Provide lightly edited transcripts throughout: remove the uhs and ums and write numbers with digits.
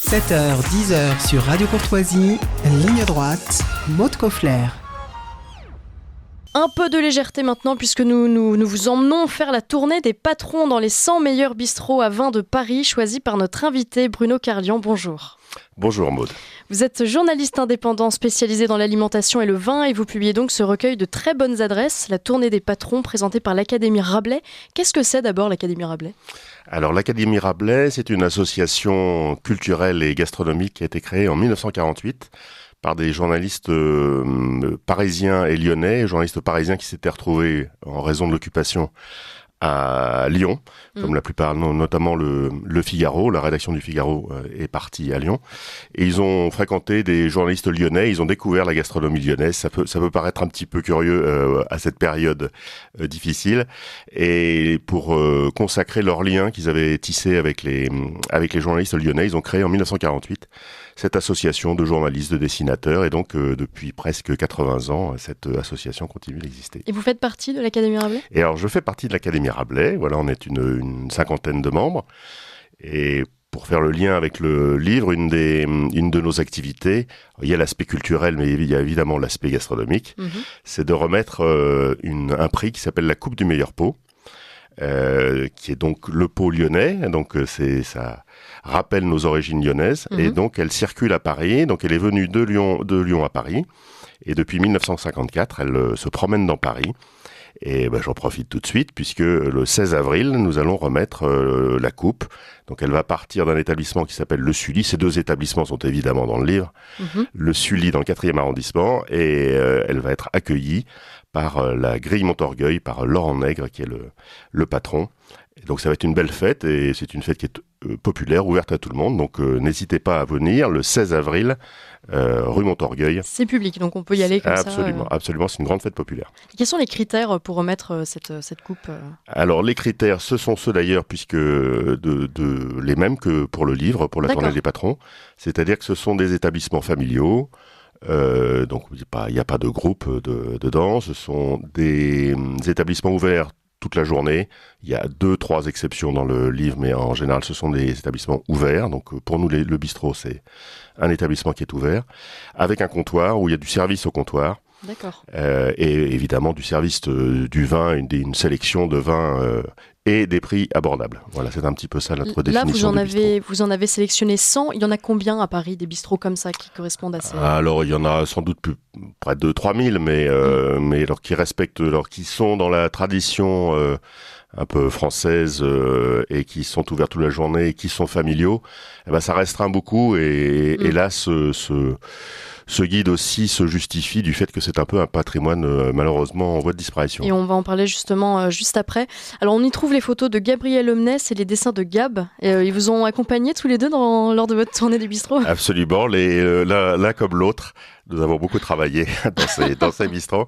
7h, 10h sur Radio Courtoisie, ligne droite, Maud Koffler. Un peu de légèreté maintenant puisque nous vous emmenons faire la tournée des patrons dans les 100 meilleurs bistrots à vin de Paris choisis par notre invité Bruno Carlian. Bonjour. Bonjour Maud. Vous êtes journaliste indépendant spécialisé dans l'alimentation et le vin et vous publiez donc ce recueil de très bonnes adresses, la tournée des patrons présentée par l'Académie Rabelais. Qu'est-ce que c'est d'abord l'Académie Rabelais ? Alors l'Académie Rabelais, c'est une association culturelle et gastronomique qui a été créée en 1948 par des journalistes parisiens et lyonnais, journalistes parisiens qui s'étaient retrouvés en raison de l'occupation à Lyon, comme la plupart, notamment le Figaro, la rédaction du Figaro est partie à Lyon. Et ils ont fréquenté des journalistes lyonnais, ils ont découvert la gastronomie lyonnaise. Ça peut paraître un petit peu curieux à cette période difficile. Et pour consacrer leurs liens qu'ils avaient tissés avec les journalistes lyonnais, ils ont créé en 1948 cette association de journalistes, de dessinateurs. Et donc, depuis presque 80 ans, cette association continue d'exister. Et vous faites partie de l'Académie Rabelais ? Et alors, je fais partie de l'Académie Rabelais. Voilà, on est une cinquantaine de membres. Et pour faire le lien avec le livre, une de nos activités, il y a l'aspect culturel, mais il y a évidemment l'aspect gastronomique, c'est de remettre un prix qui s'appelle la Coupe du meilleur pot, qui est donc le pot lyonnais. Donc ça rappelle nos origines lyonnaises. Et donc elle circule à Paris. Donc elle est venue de Lyon à Paris. Et depuis 1954, elle se promène dans Paris. Et j'en profite tout de suite puisque le 16 avril, nous allons remettre la coupe. Donc elle va partir d'un établissement qui s'appelle le Sully. Ces deux établissements sont évidemment dans le livre. Le Sully dans le 4e arrondissement et elle va être accueillie par la Grille Montorgueil, par Laurent Nègre qui est le patron. Et donc ça va être une belle fête et c'est une fête qui est populaire, ouverte à tout le monde. Donc n'hésitez pas à venir le 16 avril, rue Montorgueil. C'est public, donc on peut y aller comme absolument, ça. Absolument, c'est une grande fête populaire. Et quels sont les critères pour remettre cette coupe Alors les critères, ce sont ceux d'ailleurs, puisque les mêmes que pour le livre, pour la tournée des patrons. C'est-à-dire que ce sont des établissements familiaux. Donc il n'y a pas de groupe dedans. Ce sont des établissements ouverts toute la journée. Il y a 2-3 exceptions dans le livre, mais en général, ce sont des établissements ouverts. Donc, pour nous, le bistrot, c'est un établissement qui est ouvert, avec un comptoir où il y a du service au comptoir. D'accord. Et évidemment, du service du vin, une sélection de vins et des prix abordables. Voilà, c'est un petit peu ça notre définition du bistrot. Là, vous en avez sélectionné 100. Il y en a combien à Paris, des bistrots comme ça qui correspondent à ces... Alors, il y en a sans doute près de 3000, mais alors qui respectent, qui sont dans la tradition un peu française et qui sont ouverts toute la journée et qui sont familiaux. Ça restreint beaucoup et là, ce guide aussi se justifie du fait que c'est un peu un patrimoine malheureusement en voie de disparition. Et on va en parler justement juste après. Alors on y trouve les photos de Gabriel Omnès et les dessins de Gab. Et, ils vous ont accompagné tous les deux lors de votre tournée des bistrots ? Absolument, l'un comme l'autre. Nous avons beaucoup travaillé dans ces bistrots.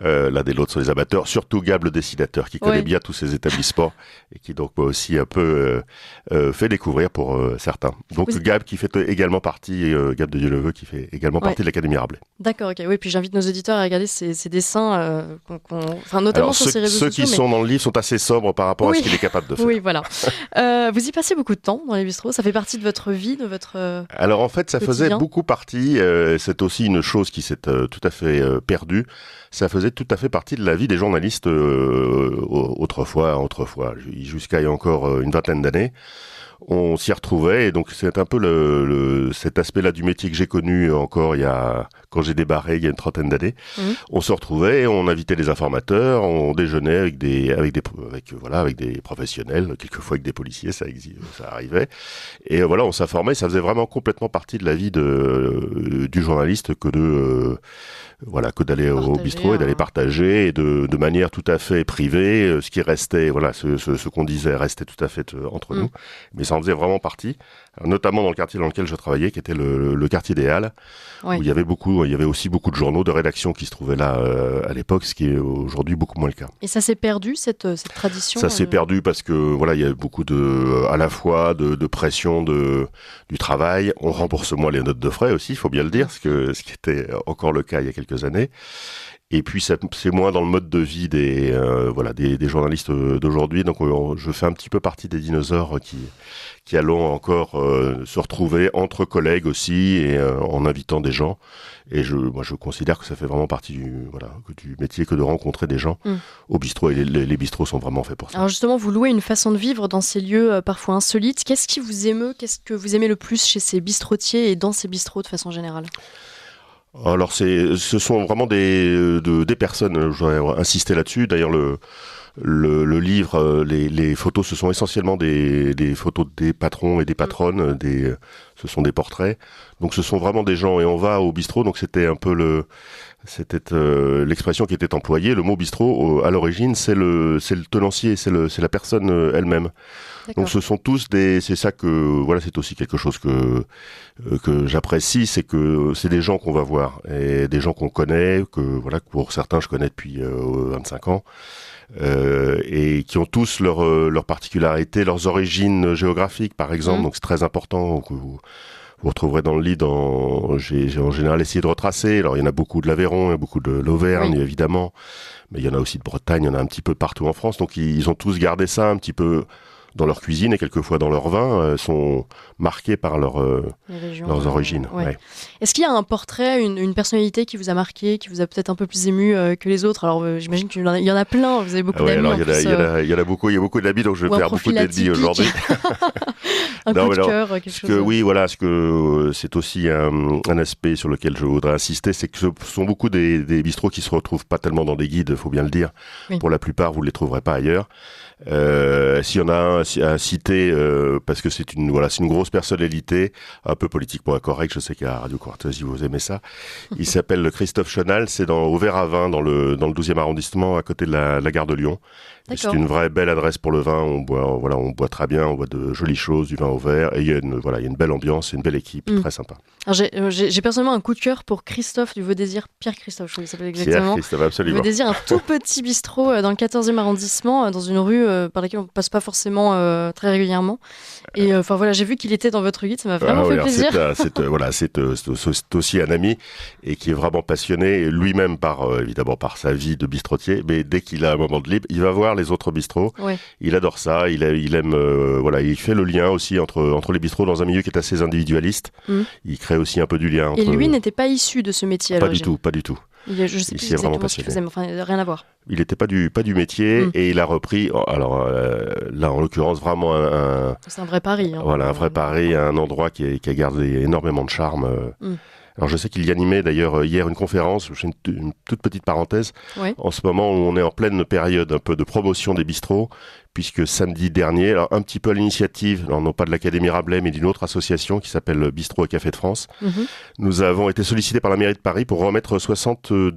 L'un et l'autre sont les amateurs, surtout Gab le dessinateur qui connaît bien tous ces établissements et qui donc m'a aussi un peu fait découvrir pour certains. Donc Gab qui fait également partie, Gab de Dieuleveux qui fait également partie de l'Académie Rabelais. D'accord, ok. Oui, puis j'invite nos auditeurs à regarder ces dessins, notamment sur ces réseaux sociaux. Ceux qui sont dans le livre sont assez sobres par rapport à ce qu'il est capable de faire. Oui, voilà. Vous y passez beaucoup de temps dans les bistrots ? Ça fait partie de votre vie, de votre Alors en fait, ça quotidien. faisait beaucoup partie. C'est aussi une chose qui s'est tout à fait perdue. Ça faisait tout à fait partie de la vie des journalistes autrefois, jusqu'à il y a encore une vingtaine d'années. On s'y retrouvait et donc c'est un peu cet aspect-là du métier que j'ai connu encore quand j'ai débarré il y a une trentaine d'années. On se retrouvait, on invitait des informateurs, on déjeunait avec des professionnels, quelquefois avec des policiers, ça arrivait. Et voilà, on s'informait, ça faisait vraiment complètement partie de la vie du journaliste que d'aller au bistrot et d'aller partager et de manière tout à fait privée ce qui restait, ce qu'on disait restait tout à fait entre nous, mais ça en faisait vraiment partie, notamment dans le quartier dans lequel je travaillais, qui était le quartier des Halles, où il y avait aussi beaucoup de journaux de rédaction qui se trouvaient là à l'époque, ce qui est aujourd'hui beaucoup moins le cas. Et ça s'est perdu cette tradition ? Ça s'est perdu parce que il y a beaucoup à la fois de pression du travail. On rembourse moins les notes de frais aussi, il faut bien le dire, ce qui était encore le cas il y a quelques années. Et puis c'est moins dans le mode de vie des journalistes d'aujourd'hui. Donc je fais un petit peu partie des dinosaures qui allons encore se retrouver entre collègues aussi et en invitant des gens. Et moi je considère que ça fait vraiment partie du métier que de rencontrer des gens au bistrot. Et les bistrots sont vraiment faits pour ça. Alors justement, vous louez une façon de vivre dans ces lieux parfois insolites. Qu'est-ce qui vous émeut? Qu'est-ce que vous aimez le plus chez ces bistrotiers et dans ces bistrots de façon générale? Alors ce sont vraiment des personnes, je voudrais insister là-dessus. D'ailleurs le livre, les photos, ce sont essentiellement des photos des patrons et des patronnes, ce sont des portraits. Donc ce sont vraiment des gens et on va au bistrot. Donc c'était un peu l'expression qui était employée. Le mot bistrot à l'origine, c'est le tenancier, c'est la personne elle-même. D'accord. Donc ce sont tous c'est ça que c'est aussi quelque chose que j'apprécie, c'est que c'est des gens qu'on va voir et des gens qu'on connaît, que pour certains je connais depuis 25 ans. Et qui ont tous leurs particularités, leurs origines géographiques par exemple. Donc c'est très important que vous retrouverez dans le livre. J'ai en général essayé de retracer. Alors il y en a beaucoup de l'Aveyron, il y a beaucoup de l'Auvergne évidemment, mais il y en a aussi de Bretagne, il y en a un petit peu partout en France. Donc ils ont tous gardé ça un petit peu dans leur cuisine et quelquefois dans leur vin, sont marqués par leurs origines. Ouais. Est-ce qu'il y a un portrait, une personnalité qui vous a marqué, qui vous a peut-être un peu plus ému que les autres? Alors j'imagine qu'il y en a plein, vous avez beaucoup d'amis. Il y en a beaucoup d'amis, donc je vais faire beaucoup d'ennemis aujourd'hui. Un coup de cœur, quelque chose. Oui, ce que c'est aussi un aspect sur lequel je voudrais insister, c'est que ce sont beaucoup des bistrots qui se retrouvent pas tellement dans des guides, faut bien le dire. Oui. Pour la plupart, vous les trouverez pas ailleurs. S'il y en a un à citer, parce que c'est une grosse personnalité, un peu politiquement incorrecte, je sais qu'à Radio Courtoisie vous aimez ça. Il s'appelle Christophe Chenal, c'est au Verre à Vin, dans le 12e arrondissement, à côté de la gare de Lyon. C'est une vraie belle adresse pour le vin, on boit très bien, on boit de jolies choses, du vin au verre, et il y a une belle ambiance, une belle équipe, très sympa. Alors j'ai personnellement un coup de cœur pour Christophe du Vaudésir, Pierre Christophe, je crois qu'il s'appelle exactement. Pierre Christophe, absolument. Vaudésir, un tout petit bistrot dans le 14e arrondissement, dans une rue par laquelle on ne passe pas forcément très régulièrement. Et j'ai vu qu'il était dans votre guide, ça m'a vraiment fait plaisir. C'est aussi un ami et qui est vraiment passionné, lui-même évidemment par sa vie de bistrotier, mais dès qu'il a un moment de libre, il va voir les autres bistrots. Ouais. Il adore ça, il aime, il fait le lien aussi entre les bistrots dans un milieu qui est assez individualiste. Il crée aussi un peu du lien. Et lui n'était pas issu de ce métier à l'origine. Pas du tout. Je sais plus exactement ce qu'il faisait, mais rien à voir. Il n'était pas du métier et il a repris. Alors là, en l'occurrence, vraiment c'est un vrai pari. Un vrai pari, un endroit qui a gardé énormément de charme. Alors je sais qu'il y animait d'ailleurs hier une conférence, je fais une toute petite parenthèse, en ce moment où on est en pleine période un peu de promotion des bistrots, puisque samedi dernier, alors un petit peu à l'initiative, non pas de l'Académie Rabelais, mais d'une autre association qui s'appelle Bistrot et Café de France, nous avons été sollicités par la mairie de Paris pour remettre 62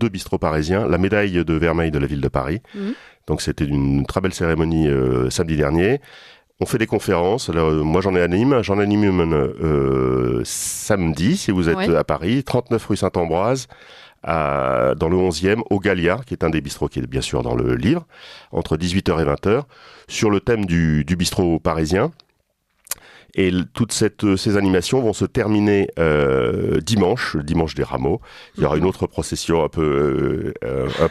bistrots parisiens la médaille de vermeil de la ville de Paris. Donc c'était une très belle cérémonie samedi dernier. On fait des conférences. Alors, moi, j'en anime une samedi, si vous êtes à Paris, 39 rue Saint-Ambroise, dans le 11e, au Gallia, qui est un des bistrots qui est bien sûr dans le livre, entre 18h et 20h, sur le thème du bistrot parisien. Et toutes ces animations vont se terminer dimanche des Rameaux. Il y aura une autre procession un peu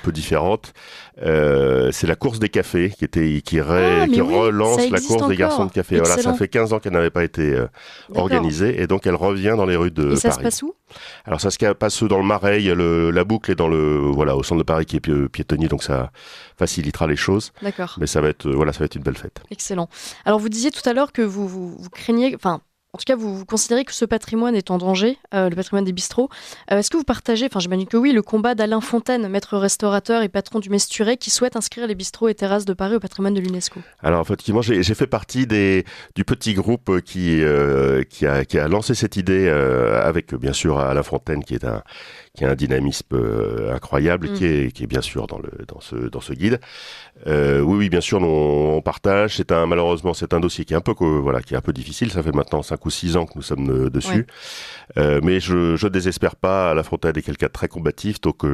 différente. C'est la course des cafés qui relance la course des garçons de café. Excellent. Voilà, ça fait 15 ans qu'elle n'avait pas été organisée et donc elle revient dans les rues de Paris. Et ça se passe où ? Alors ça se passe dans le Marais, il y a la boucle est au centre de Paris qui est piétonnier, donc ça facilitera les choses. D'accord. Mais ça va être une belle fête. Excellent. Alors vous disiez tout à l'heure que vous craignez, en tout cas, vous considérez que ce patrimoine est en danger, le patrimoine des bistrots. Est-ce que vous partagez, j'imagine que oui, le combat d'Alain Fontaine, maître restaurateur et patron du Mesturet, qui souhaite inscrire les bistrots et terrasses de Paris au patrimoine de l'UNESCO? Alors, effectivement, j'ai fait partie du petit groupe qui a lancé cette idée avec, bien sûr, Alain Fontaine, qui a un dynamisme incroyable, qui est bien sûr dans ce guide. Oui, bien sûr, on partage. Malheureusement, c'est un dossier qui est un peu difficile. Ça fait maintenant 5 ou 6 ans que nous sommes dessus. Ouais. Mais je désespère pas. Alain Fontaine est quelqu'un de très combatif, donc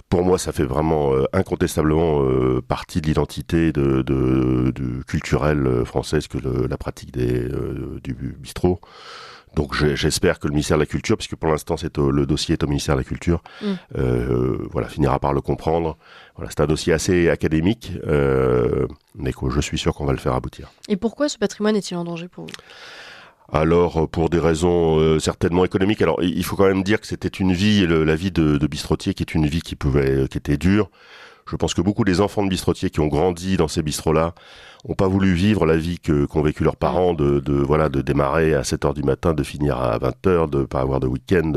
pour moi, ça fait vraiment incontestablement partie de l'identité de culturelle française que la pratique du bistrot. Donc j'espère que le ministère de la Culture, puisque pour l'instant le dossier est au ministère de la Culture, finira par le comprendre. Voilà, c'est un dossier assez académique, mais je suis sûr qu'on va le faire aboutir. Et pourquoi ce patrimoine est-il en danger pour vous ? Alors, pour des raisons certainement économiques. Alors, il faut quand même dire que c'était une vie, la vie de bistrotier, qui est une vie qui était dure. Je pense que beaucoup des enfants de bistrotiers qui ont grandi dans ces bistrots-là ont pas voulu vivre la vie qu'ont vécu leurs parents, de démarrer à 7h du matin, de finir à 20h, de pas avoir de week-end,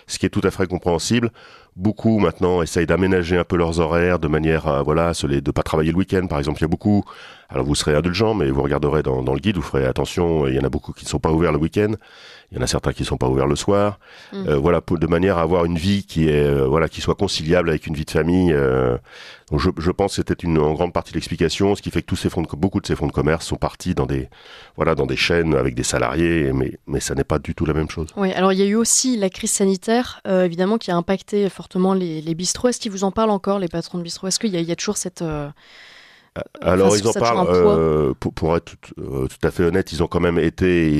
ce qui est tout à fait compréhensible. Beaucoup maintenant essayent d'aménager un peu leurs horaires de manière à de pas travailler le week-end, par exemple. Il y a beaucoup, alors vous serez indulgents, mais vous regarderez dans le guide, vous ferez attention, il y en a beaucoup qui ne sont pas ouverts le week-end, il y en a certains qui ne sont pas ouverts le soir. De manière à avoir une vie qui soit conciliable avec une vie de famille. Donc je pense que c'était en grande partie l'explication, ce qui fait que beaucoup de ces fonds de commerce sont partis dans des chaînes avec des salariés, mais ça n'est pas du tout la même chose. Oui, alors il y a eu aussi la crise sanitaire, évidemment, qui a impacté fortement les bistrots. Est-ce qu'ils vous en parlent encore, les patrons de bistrots ? Est-ce qu'il y a toujours cette... Alors ils en parlent, pour être tout à fait honnête, ils ont quand même été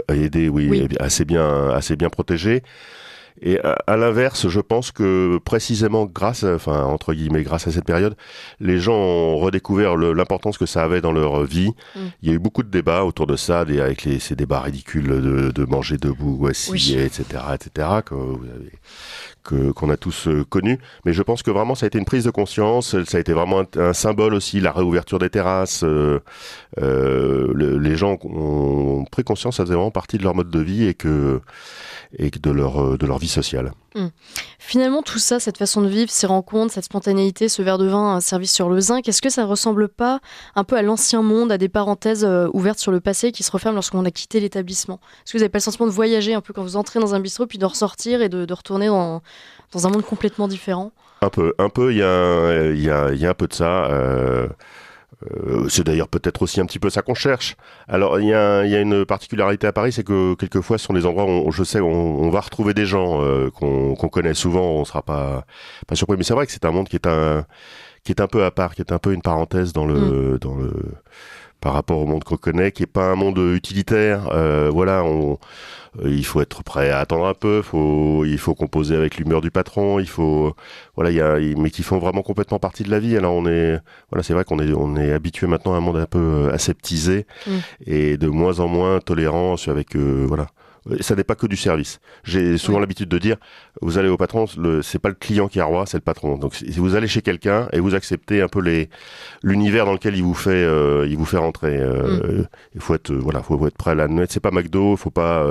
aidés, oui. assez bien protégés. Et à l'inverse, je pense que précisément grâce à cette période, les gens ont redécouvert l'importance que ça avait dans leur vie. Il y a eu beaucoup de débats autour de ça, avec ces débats ridicules de manger debout, assis, etc., qu'on a tous connus. Mais je pense que vraiment ça a été une prise de conscience, ça a été vraiment un symbole aussi, la réouverture des terrasses. Les gens ont pris conscience, ça faisait vraiment partie de leur mode de vie et de leur vie sociale. Finalement, tout ça, cette façon de vivre, ces rencontres, cette spontanéité, ce verre de vin servi sur le zinc, est-ce que ça ne ressemble pas un peu à l'ancien monde, à des parenthèses ouvertes sur le passé qui se referment lorsqu'on a quitté l'établissement ? Est-ce que vous n'avez pas le sentiment de voyager un peu quand vous entrez dans un bistrot, puis de ressortir et de retourner dans un monde complètement différent ? Un peu, il y a un peu de ça. C'est d'ailleurs peut-être aussi un petit peu ça qu'on cherche. Alors il y a une particularité à Paris, c'est que quelquefois ce sont des endroits où on va retrouver des gens qu'on connaît souvent, on sera pas surpris. Mais c'est vrai que c'est un monde qui est un peu à part, qui est un peu une parenthèse dans le par rapport au monde qu'on connaît, qui est pas un monde utilitaire. Il faut être prêt à attendre un peu, il faut composer avec l'humeur du patron, mais qui font vraiment complètement partie de la vie. Alors c'est vrai qu'on est habitué maintenant à un monde un peu aseptisé et de moins en moins tolérant avec ça n'est pas que du service. J'ai souvent l'habitude de dire, vous allez au patron, c'est pas le client qui est roi, c'est le patron. Donc si vous allez chez quelqu'un et vous acceptez un peu l'univers dans lequel il vous fait rentrer. Il faut être prêt à l'admettre. C'est pas McDo, il faut pas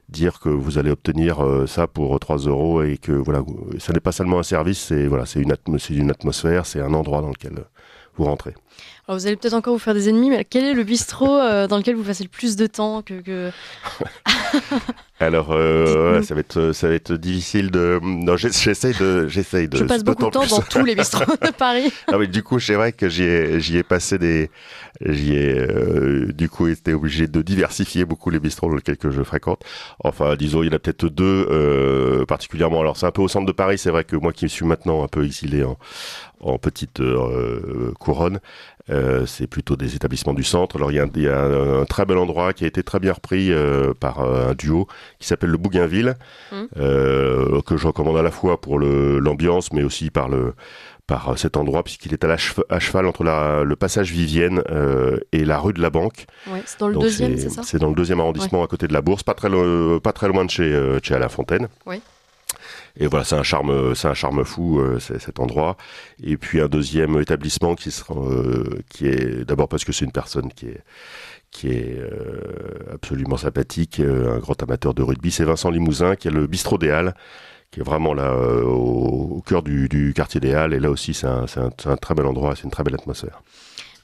dire que vous allez obtenir ça pour 3 € et que ça n'est pas seulement un service, c'est une atmosphère, c'est un endroit dans lequel vous rentrez. Alors vous allez peut-être encore vous faire des ennemis, mais quel est le bistrot dans lequel vous passez le plus de temps que... Alors, ça va être difficile de... Non, j'essaye de... Je passe beaucoup de temps dans tous les bistrots de Paris. Ah oui, du coup, c'est vrai que j'y ai passé du coup, été obligé de diversifier beaucoup les bistrots dans lesquels je fréquente. Enfin, disons, il y en a peut-être 2 particulièrement. Alors, c'est un peu au centre de Paris. C'est vrai que moi qui suis maintenant un peu exilé en petite couronne, c'est plutôt des établissements du centre. Alors il y a un très bel endroit qui a été très bien repris par un duo qui s'appelle le Bougainville, que je recommande à la fois pour l'ambiance, mais aussi par cet endroit, puisqu'il est à cheval entre le passage Vivienne et la rue de la Banque. Ouais, c'est dans le deuxième, c'est ça ? C'est dans le 2e arrondissement, à côté de la Bourse, pas très loin de chez Alain Fontaine. Oui. Et voilà, c'est un charme fou, cet endroit. Et puis un deuxième établissement qui est d'abord parce que c'est une personne qui est absolument sympathique, un grand amateur de rugby, c'est Vincent Limousin, qui a le bistrot des Halles, qui est vraiment là au cœur du quartier des Halles. Et là aussi, c'est un très bel endroit, c'est une très belle atmosphère.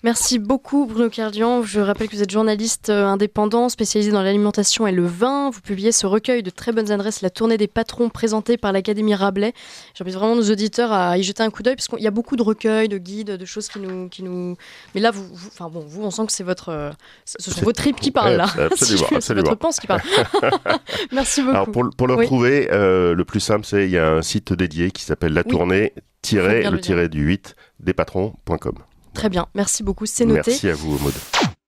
Merci beaucoup Bruno Kerlian. Je rappelle que vous êtes journaliste indépendant spécialisé dans l'alimentation et le vin. Vous publiez ce recueil de très bonnes adresses, La tournée des patrons, présenté par l'Académie Rabelais. J'invite vraiment nos auditeurs à y jeter un coup d'œil parce qu'il y a beaucoup de recueils, de guides, de choses qui nous... Mais là, vous, on sent que c'est ce sont vos tripes qui parlent là. Absolument. C'est votre panse qui parle. Merci beaucoup. Alors pour le retrouver, le plus simple, c'est il y a un site dédié qui s'appelle la tournée-le-du-8 despatrons.com. Très bien, merci beaucoup, c'est noté. Merci à vous, Maud.